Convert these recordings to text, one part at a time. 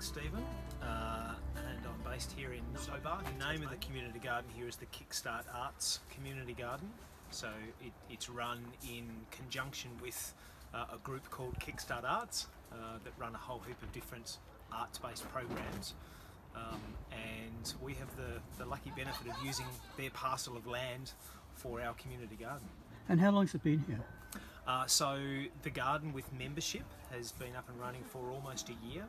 Nic Stephen, and I'm based here in Hobart. The name of the community garden here is the Kickstart Arts Community Garden. So it's run in conjunction with a group called Kickstart Arts that run a whole heap of different arts-based programs. And we have the lucky benefit of using their parcel of land for our community garden. And how long's it been here? So the garden with membership has been up and running for almost a year.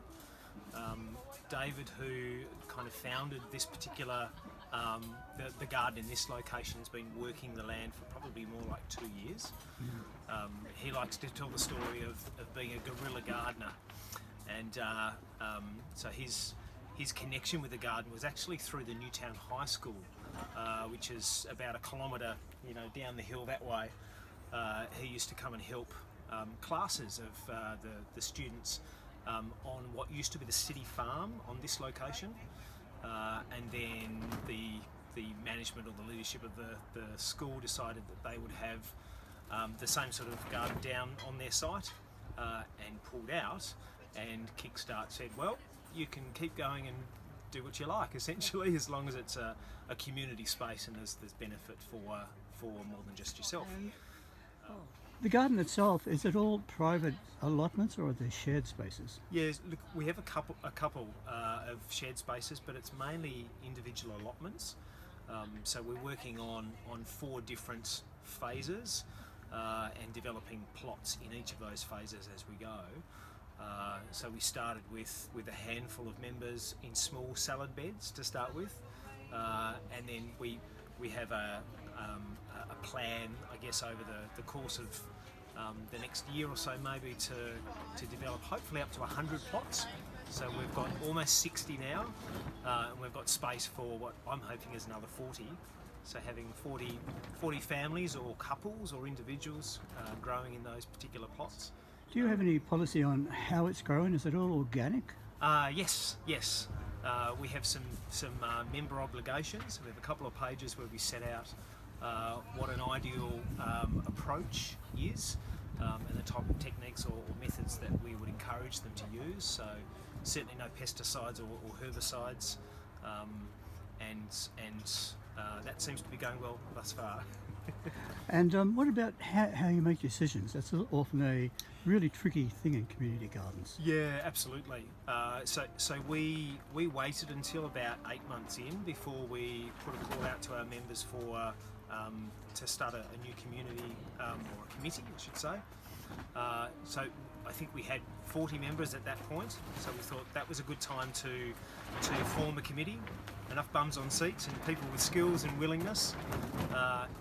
David, who kind of founded this particular, the garden in this location, has been working the land for probably more like 2 years. He likes to tell the story of being a guerrilla gardener, and so his connection with the garden was actually through the Newtown High School, which is about 1 kilometre, down the hill that way. He used to come and help classes of the students on what used to be the city farm on this location, and then the management or the leadership of the school decided that they would have the same sort of garden down on their site, and pulled out, and Kickstart said, well, you can keep going and do what you like, essentially, as long as it's a community space and there's benefit for more than just yourself. The garden itself, is it all private allotments or are there shared spaces? Yes, look, we have a couple of shared spaces, but it's mainly individual allotments. So we're working on 4 different phases and developing plots in each of those phases as we go. So we started with a handful of members in small salad beds to start with, and then we have a plan, I guess, over the course of the next year or so, maybe to develop hopefully up to 100 plots. So we've got almost 60 now, and we've got space for what I'm hoping is another 40. So having 40 families or couples or individuals growing in those particular plots. Do you have any policy on how it's growing? Is it all organic? Yes. We have some member obligations. We have a couple of pages where we set out what an ideal approach is, and the type of techniques or methods that we would encourage them to use. So certainly no pesticides or herbicides, and that seems to be going well thus far. And what about how you make decisions? That's often a really tricky thing in community gardens. Yeah, absolutely. So we waited until about 8 months in before we put a call out to our members for to start a new community or a committee, I should say. So I think we had 40 members at that point. So we thought that was a good time to form a committee. Enough bums on seats and people with skills and willingness,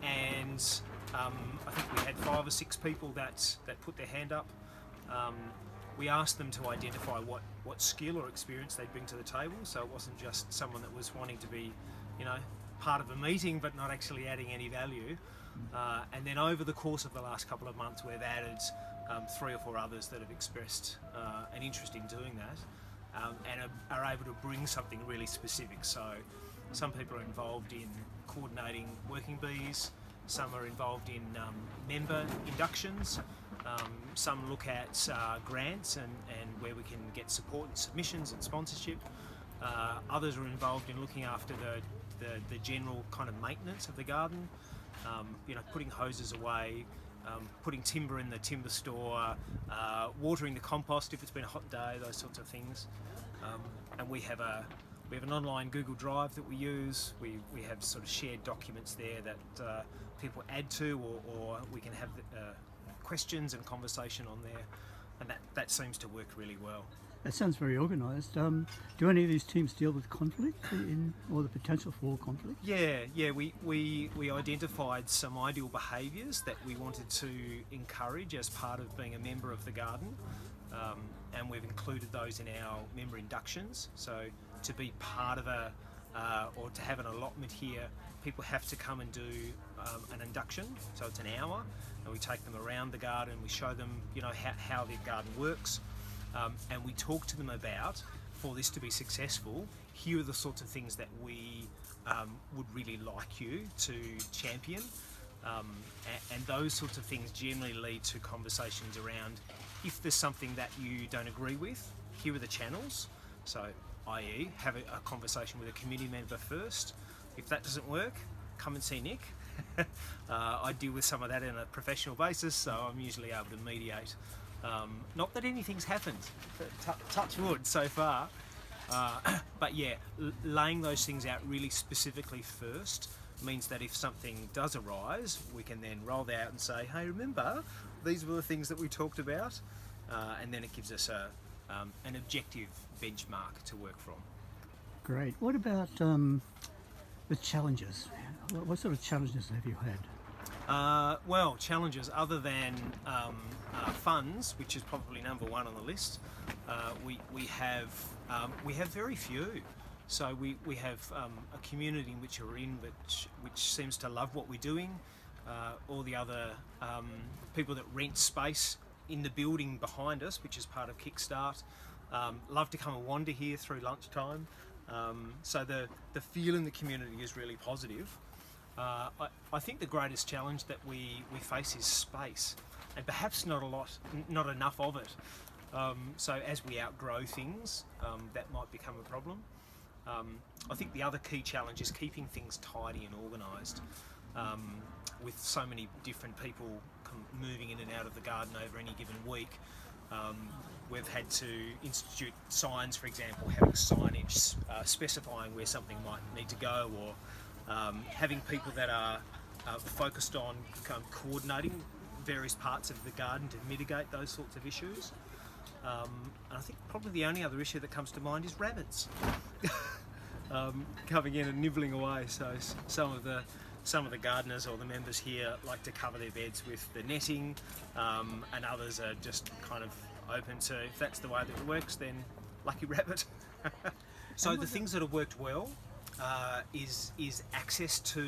and I think we had 5 or 6 people that put their hand up. We asked them to identify what skill or experience they'd bring to the table, so it wasn't just someone that was wanting to be, part of a meeting but not actually adding any value. And then over the course of the last couple of months, we've added 3 or 4 others that have expressed an interest in doing that. And are able to bring something really specific. So some people are involved in coordinating working bees, some are involved in member inductions, some look at grants and where we can get support and submissions and sponsorship. Others are involved in looking after the general kind of maintenance of the garden, putting hoses away, putting timber in the timber store, watering the compost if it's been a hot day, those sorts of things. And we have an online Google Drive that we use. We have sort of shared documents there that people add to, or we can have questions and conversation on there, and that seems to work really well. That sounds very organised. Do any of these teams deal with conflict or the potential for conflict? Yeah. We identified some ideal behaviours that we wanted to encourage as part of being a member of the garden, and we've included those in our member inductions. So to be part of or to have an allotment here, people have to come and do an induction. So it's an hour, and we take them around the garden. We show them, how the garden works. And we talk to them about, for this to be successful, here are the sorts of things that we would really like you to champion. And those sorts of things generally lead to conversations around, if there's something that you don't agree with, here are the channels. So, i.e., have a conversation with a community member first. If that doesn't work, come and see Nick. I deal with some of that on a professional basis, so I'm usually able to mediate. Not that anything's happened, touch wood so far, but yeah, laying those things out really specifically first means that if something does arise, we can then roll that out and say, hey, remember, these were the things that we talked about, and then it gives us an objective benchmark to work from. Great. What about the challenges? What sort of challenges have you had? Well, challenges other than funds, which is probably number one on the list. We have very few. So we have a community in which we're in, which seems to love what we're doing. All the other people that rent space in the building behind us, which is part of Kickstart, love to come and wander here through lunchtime. So the feel in the community is really positive. I think the greatest challenge that we face is space, and perhaps not enough of it. So as we outgrow things, that might become a problem. I think the other key challenge is keeping things tidy and organised. With so many different people moving in and out of the garden over any given week, we've had to institute signs, for example, having signage specifying where something might need to go, or having people that are focused on coordinating various parts of the garden to mitigate those sorts of issues. And I think probably the only other issue that comes to mind is rabbits coming in and nibbling away. So some of the gardeners or the members here like to cover their beds with the netting, and others are just kind of open to, if that's the way that it works, then lucky rabbit. So the things that have worked well is access to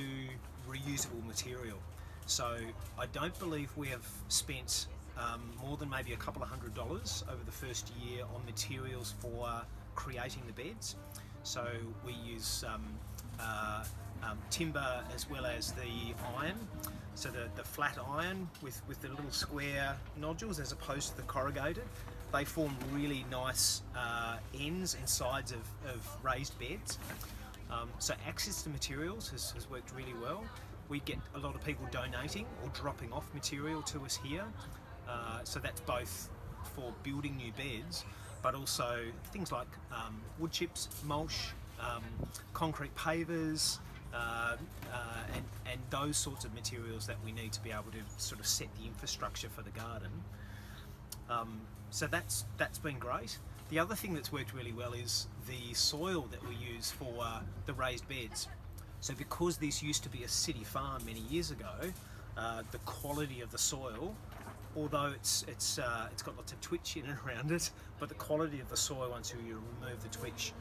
reusable material. So I don't believe we have spent more than maybe a couple of $100 over the first year on materials for creating the beds. So we use timber as well as the iron. So the flat iron with the little square nodules as opposed to the corrugated, they form really nice ends and sides of raised beds. So access to materials has worked really well. We get a lot of people donating or dropping off material to us here. So that's both for building new beds, but also things like wood chips, mulch, concrete pavers, and those sorts of materials that we need to be able to sort of set the infrastructure for the garden. So that's been great. The other thing that's worked really well is the soil that we use for the raised beds. So because this used to be a city farm many years ago, the quality of the soil, although it's got lots of twitch in and around it, but the quality of the soil once you remove the twitch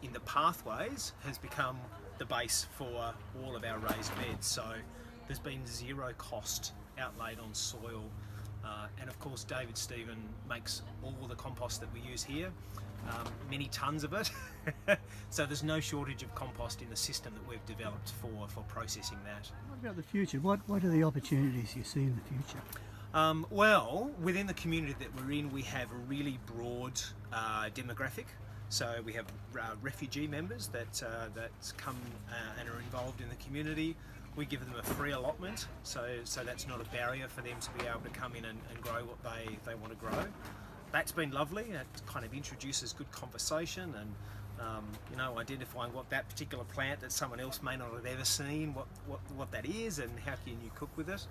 in the pathways has become the base for all of our raised beds. So there's been zero cost outlaid on soil, and of course David Stephens makes all the compost that we use here, many tons of it. So there's no shortage of compost in the system that we've developed for processing that. What about the future? What are the opportunities you see in the future? Well, within the community that we're in, we have a really broad demographic. So we have refugee members that come and are involved in the community. We give them a free allotment, so that's not a barrier for them to be able to come in and grow what they want to grow. That's been lovely. It kind of introduces good conversation and identifying what that particular plant that someone else may not have ever seen, what that is, and how can you cook with it.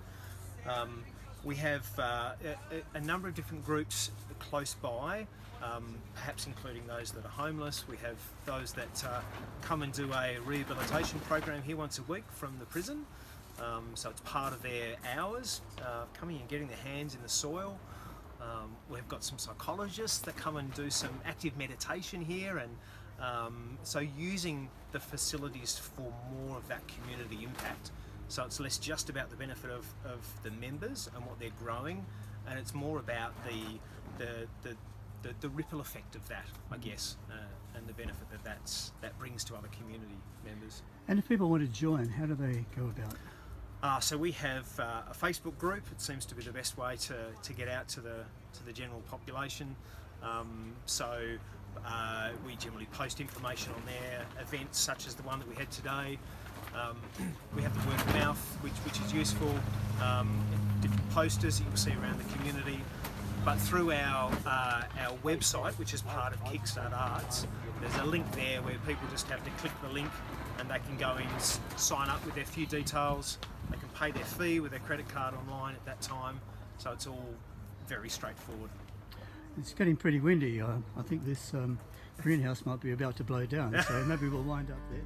We have a number of different groups close by, perhaps including those that are homeless. We have those that come and do a rehabilitation program here once a week from the prison. So it's part of their hours, coming and getting their hands in the soil. We've got some psychologists that come and do some active meditation here, and so using the facilities for more of that community impact. So it's less just about the benefit of the members and what they're growing, and it's more about the ripple effect of that, I guess, and the benefit that brings to other community members. And if people want to join, how do they go about it? So we have a Facebook group. It seems to be the best way to get out to the general population. So We generally post information on there, events such as the one that we had today. We have the word of mouth, which is useful, different posters that you'll see around the community. But through our website, which is part of Kickstart Arts, there's a link there where people just have to click the link and they can go in and sign up with their few details. They can pay their fee with their credit card online at that time. So it's all very straightforward. It's getting pretty windy. I think this greenhouse might be about to blow down, so maybe we'll wind up there.